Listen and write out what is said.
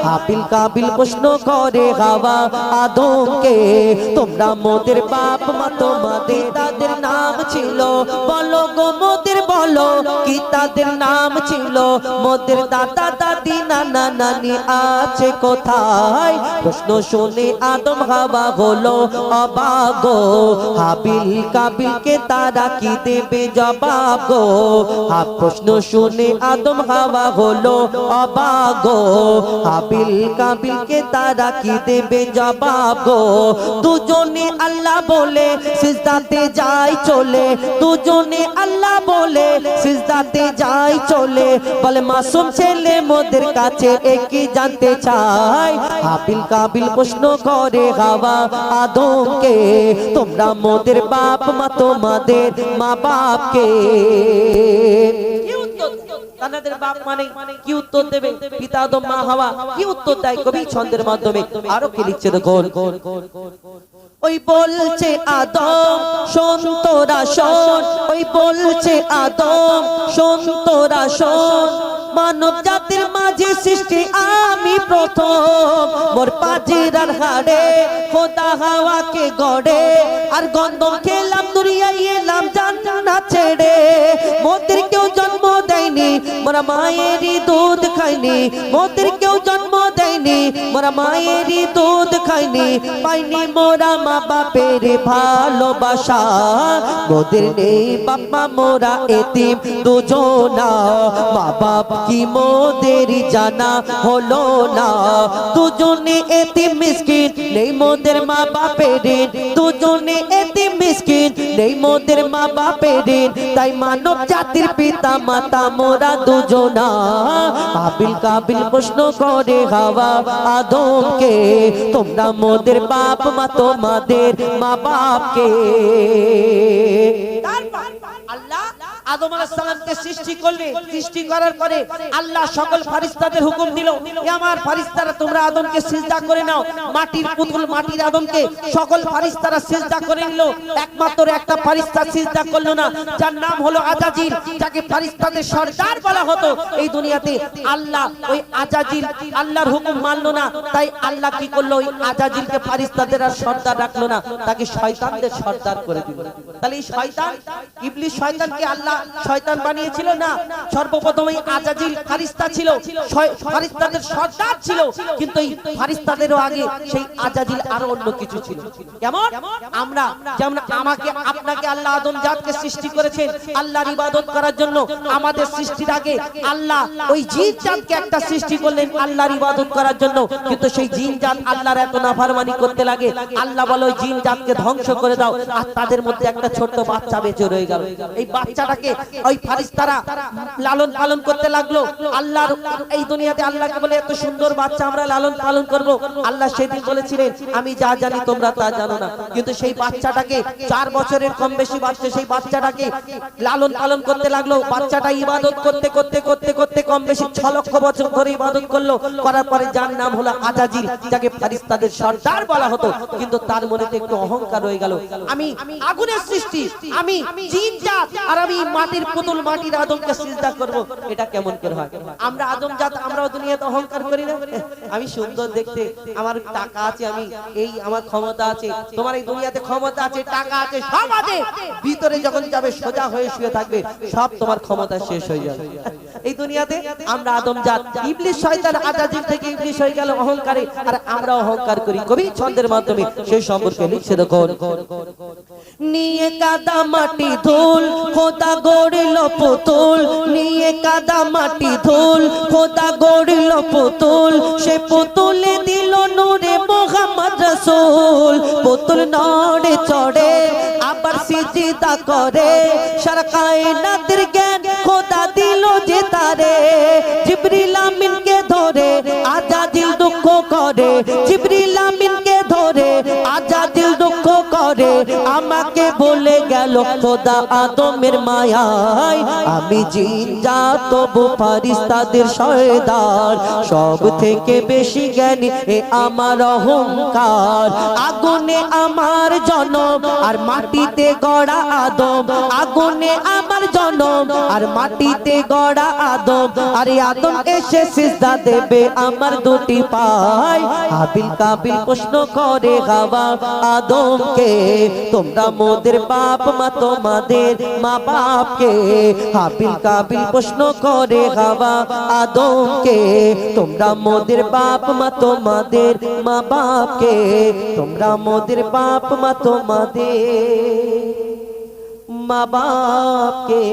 হাবিল কাবিল প্রশ্ন করে হাওয়া আদমকে, তোমরা মোদের বাপ মা তোমাদের তাদের নাম ছিল, বলো গো মোদের বলো কি তাদের নাম ছিল, মোদের দাদা দাদি নানা নানি আছে কোথায়? প্রশ্ন শুনে আদম হাওয়া হলো অবাক গো, হাবিল কাবিলকে তারা কি দেবে জবাব গো? প্রশ্ন শুনে আদম হাওয়া হলো অবাক গো, হাবিল কাবিলকে তারা কি দেবে জবাব গো? দুজনে আল্লাহ বলে সিজদাতে যায় চলে, দুজনে আল্লাহ বলে সিজদাতে যায় চলে, বলে মাসুম ছেলে মোদের কাছে একই জানতে চায়। হাবিল কাবিল প্রশ্ন করে হাওয়া আদমকে, তোমরা মোদের বাপ মা তোমাদের মা বাপকে কি উত্তর? তাদের বাপ মানে কি উত্তর দেবে? পিতা আদম মা হাওয়া কি উত্তর দেয়? কবি ছন্দের মাধ্যমে আরো কি লিখছে দেখুন। ওই বলছে আদম শোন তোরা শোন, ওই বলছে আদম শোন তোরা শোন, মানব জাতির মাঝে সৃষ্টি আমি প্রথম, মোর পাজির আর হাড়ে খোদা হাওয়াকে গড়ে, আর গন্ধম খেলাম দুনিয়ায় এলাম জান্নাত ছেড়ে, মোদের কেউ জন্ম দেয়নি মোরা মায়েরই দুধ খাইনি, মোদের কেউ জন্ম দেয়নি মোরা মায়েরই দুধ খাইনি, পাইনি মোরা মা বাপের ভালোবাসা, মোদের নেই বাবা মোরা এতিম দুজনা, মা বাপ কি মোদের জানা হলো না, দুজনে এতিম মিসকিন নেই মোদের মা বাপের, দুজনে এতিম মিসকিন নেই মোদের মা বাপের, তাই মানব জাতির পিতা মাতা মোরা দুজনা। হাবিল কাবিল প্রশ্ন করে হাওয়া আদমকে, তোমরা মোদের বাপ মা তোমাদের মা বাপকে। আল্লাহ আদম আলাইহিস সালামকে সৃষ্টি করলে, সৃষ্টি করার পরে আল্লাহ সকল ফেরেশতাদের হুকুম দিল, এ আমার ফেরেশতারা তোমরা আদমকে সিজদা করে নাও। মাটির পুতুল মাটির আদমকে সকল ফেরেশতারা সিজদা করে নিল, একমাত্র একটা ফেরেশতা সিজদা করলো না, যার নাম হলো আজাজিল, যাকে ফেরেশতাদের সরদার বলা হতো এই দুনিয়াতে। আল্লাহ ওই আজাজিল আল্লাহর হুকুম মানলো না, তাই আল্লাহ কি করলো? ওই আজাজিলকে ফেরেশতাদের আর সরদার রাখলো না, তাকে শয়তানদের সরদার করে দিল। তাহলে এই শয়তান ইবলিস শয়তানকে আল্লাহ শয়তান বানিয়েছিল না, সর্বপ্রথম এই আজাজিল ফেরেশতা ছিল, ফেরেশতাদের সরদার ছিল, কিন্তু এই ফেরেশতাদেরও আগে সেই আজাজিল আরো অন্য কিছু ছিল। কেমন? আমরা যেমন আমাকে আপনাকে আল্লাহ আদম জাতকে সৃষ্টি করেছেন আল্লাহর ইবাদত করার জন্য, আমাদের সৃষ্টির আগে আল্লাহ ওই জিন জাতকে একটা সৃষ্টি করলেন আল্লাহর ইবাদত করার জন্য, কিন্তু সেই জিন জাত আল্লাহর এত নাফরমানি করতে লাগে, আল্লাহ বলে ওই জিন জাতকে ধ্বংস করে দাও, আর তাদের মধ্যে একটা ছোট্ট বাচ্চা বেঁচে রয়ে গেল। এই বাচ্চাটাকে ওই ফেরেশতারা লালন পালন করতে লাগলো। আল্লাহর এই দুনিয়াতে আল্লাহকে বলে এত সুন্দর বাচ্চা আমরা লালন পালন করব, আল্লাহ সেদিন বলেছিলেন আমি যা জানি তোমরা তা জানো না, কিন্তু সেই বাচ্চাটাকে 4 বছরের কম বেশি বাচ্চা, সেই বাচ্চাটাকে লালন পালন করতে লাগলো। বাচ্চাটা ইবাদত করতে করতে করতে করতে কম বেশি 6 লক্ষ বছর ধরে ইবাদত করলো, করার পরে যার নাম হলো আজাজিল, যাকে ফেরেশতাদের সরদার বলা হতো, কিন্তু তার মনে একটু অহংকার হয়ে গেল, আমি আগুনের সৃষ্টি, আমি জিন জাত, আর আমি মাটির পুতুল মাটির আদমকে সিজদা করব, এটা কেমন করে হয়? আমরা আদম জাত আমরাও দুনিয়াতে অহংকার করি না? আমি সুন্দর দেখতে, আমার টাকা আছে, আমি এই আমার ক্ষমতা আছে, তোমার এই দুনিয়াতে ক্ষমতা আছে, টাকা আছে, সব আছে, ভিতরে যখন যাবে সোজা হয়ে শুয়ে থাকবে, সব তোমার ক্ষমতা শেষ হয়ে যাবে। এই দুনিয়াতে আমরা আদম জাত, ইবলিস শয়তান আজাজিল থেকে ইবলিস হয়ে গেল অহংকারে, আর আমরা অহংকার করি। কবি ছন্দের মাধ্যমে সেই সম্পর্কে লিখছে দেখুন। নিয়ে কাদা মাটি ধুল খোদা গড়ল পুতুল, নিয়ে কাদা মাটি ধুল খোদা গড়ল পুতুল, সে পুতুলে দিল নূরে মুহাম্মদ রাসূল, পুতুল নড়ে চড়ে আবার সিজদা করে, সারা কায়নাতের জ্ঞান খোদা দিল যে তারে, জিবরিল আমিনকে ধরে আজাজিল দুঃখ করে, জিবরিল আমিনকে ধরে আজাজিল দুঃখ করে, আমাকে বলে গেল খোদা আদমের মায়ায়, আমি জিন জাত তবু ফারিস্তাদের সরদার, সব থেকে বেশি জ্ঞানী এ আমার অহংকার। আগুনে আমার জনম আর মাটিতে গড়া আদম, আগুনে আমার জনম আর মাটিতে গড়া আদম, আরে আদম এসে সিজদা দেবে আমার দুটি পায়। হাবিল কাবিল প্রশ্ন করে হাওয়া আদমকে, তোমরা মোদের বাপ মা তোমাদের মা বাপকে। হাবিল কাবিল প্রশ্ন করে হাওয়া আদমকে, তোমরা মোদের বাপ মা তোমাদের মা বাপকে, তোমরা মোদের বাপ মা তোমাদের মা বাপকে।